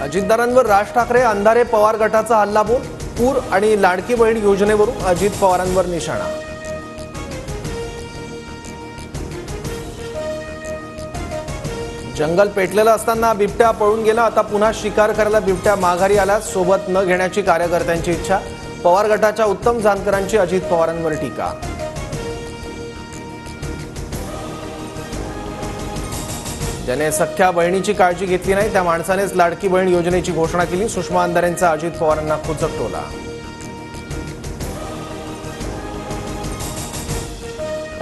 अजितदारांवर राज ठाकरे अंधारे पवार गटाचा हल्लाबोल, पूर आणि लाडकी बहीण योजनेवरून अजित पवारांवर निशाणा। जंगल पेटलेलं असताना बिबट्या पळून गेला, आता पुन्हा शिकार करायला बिबट्या माघारी आला, सोबत न घेण्याची कार्यकर्त्यांची इच्छा। पवार गटाच्या उत्तम जानकरांची अजित पवारांवर टीका। ज्याने सख्या बहिणीची काळजी घेतली नाही त्या माणसानेच लाडकी बहीण योजनेची घोषणा केली, सुषमा अंधारेंचा अजित पवारांना खोचक टोला।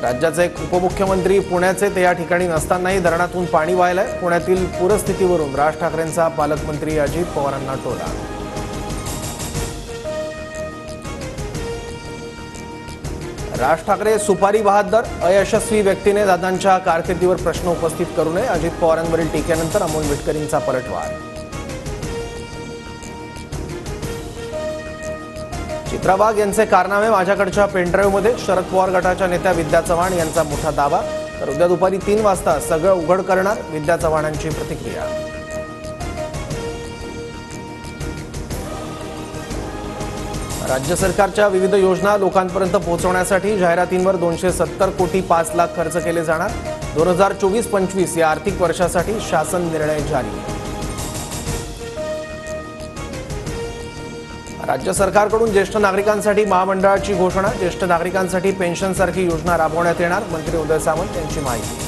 राज्याचे एक उपमुख्यमंत्री पुण्याचे ते या ठिकाणी नसतानाही धरणातून पाणी वाहिलंय। पुण्यातील पूरस्थितीवरून राज ठाकरेंचा पालकमंत्री अजित पवारांना टोला। राज ठाकरे सुपारी बहादर, अयशस्वी व्यक्तीने दादांच्या कारकिर्दीवर प्रश्न उपस्थित करू नये, अजित पवारांवरील टीकेनंतर अमोल मिटकरींचा पलटवार। चित्रा वाघ यांचे कारनामे माझ्याकडच्या पेनड्राईव्हमध्ये, शरद पवार गटाच्या नेत्या विद्या चव्हाण यांचा मोठा दावा। तर उद्या दुपारी 3 वाजता सगळं उघड करणार, विद्या चव्हाणांची प्रतिक्रिया। राज्य सरकारच्या विविध योजना लोकांपर्यंत पोहोचवण्यासाठी जाहिरातींवर 270 कोटी 5 लाख खर्च केले जाणार। 2024-25 या आर्थिक वर्षासाठी शासन निर्णय जारी। राज्य सरकारकडून ज्येष्ठ नागरिकांसाठी महामंडळाची घोषणा, ज्येष्ठ नागरिकांसाठी पेन्शनसारखी योजना राबवण्यात येणार, मंत्री उदय सामंत यांची माहिती।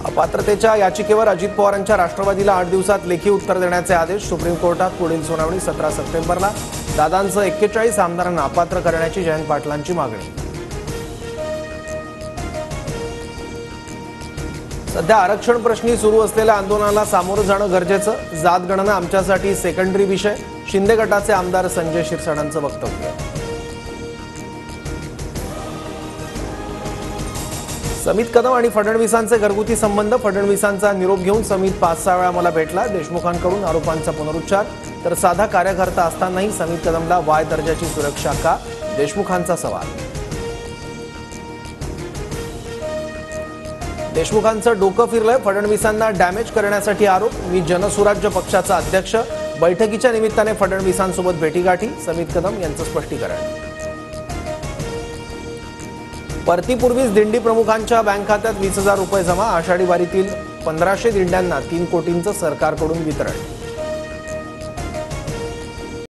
अपात्रतेच्या याचिकेवर अजित पवारांच्या राष्ट्रवादीला 8 दिवसात लेखी उत्तर देण्याचे आदेश, सुप्रीम कोर्टात पुढील सुनावणी 17 सप्टेंबरला। दादांसह 41 आमदारांना अपात्र करण्याची जयंत पाटलांची मागणी। सध्या आरक्षण प्रश्नी सुरू असलेल्या आंदोलनाला सामोरं जाणं गरजेचं, जात गणना आमच्यासाठी सेकंडरी विषय, शिंदे गटाचे आमदार संजय शिरसाटांचं वक्तव्य। समित कदम आणि फडणवीसांचे घरगुती संबंध, फडणवीसांचा निरोप घेऊन समित 5-6 वेळा मला भेटला, देशमुखांकडून आरोपांचा पुनरुच्चार। तर साधा कार्यकर्ता असतानाही समित कदमला वाय दर्जाची सुरक्षा का, देशमुखांचा सवाल। देशमुखांचं डोकं फिरलंय, फडणवीसांना डॅमेज करण्यासाठी आरोप, मी जनसुराज्य पक्षाचा अध्यक्ष, बैठकीच्या निमित्ताने फडणवीसांसोबत भेटीगाठी, समित कदम यांचं स्पष्टीकरण। परतीपूर्वीच दिंडी प्रमुखांच्या बँक खात्यात 20,000 रुपये जमा, आषाढी वारीतील 1500 दिंड्यांना 3 कोटींचं सरकारकडून वितरण।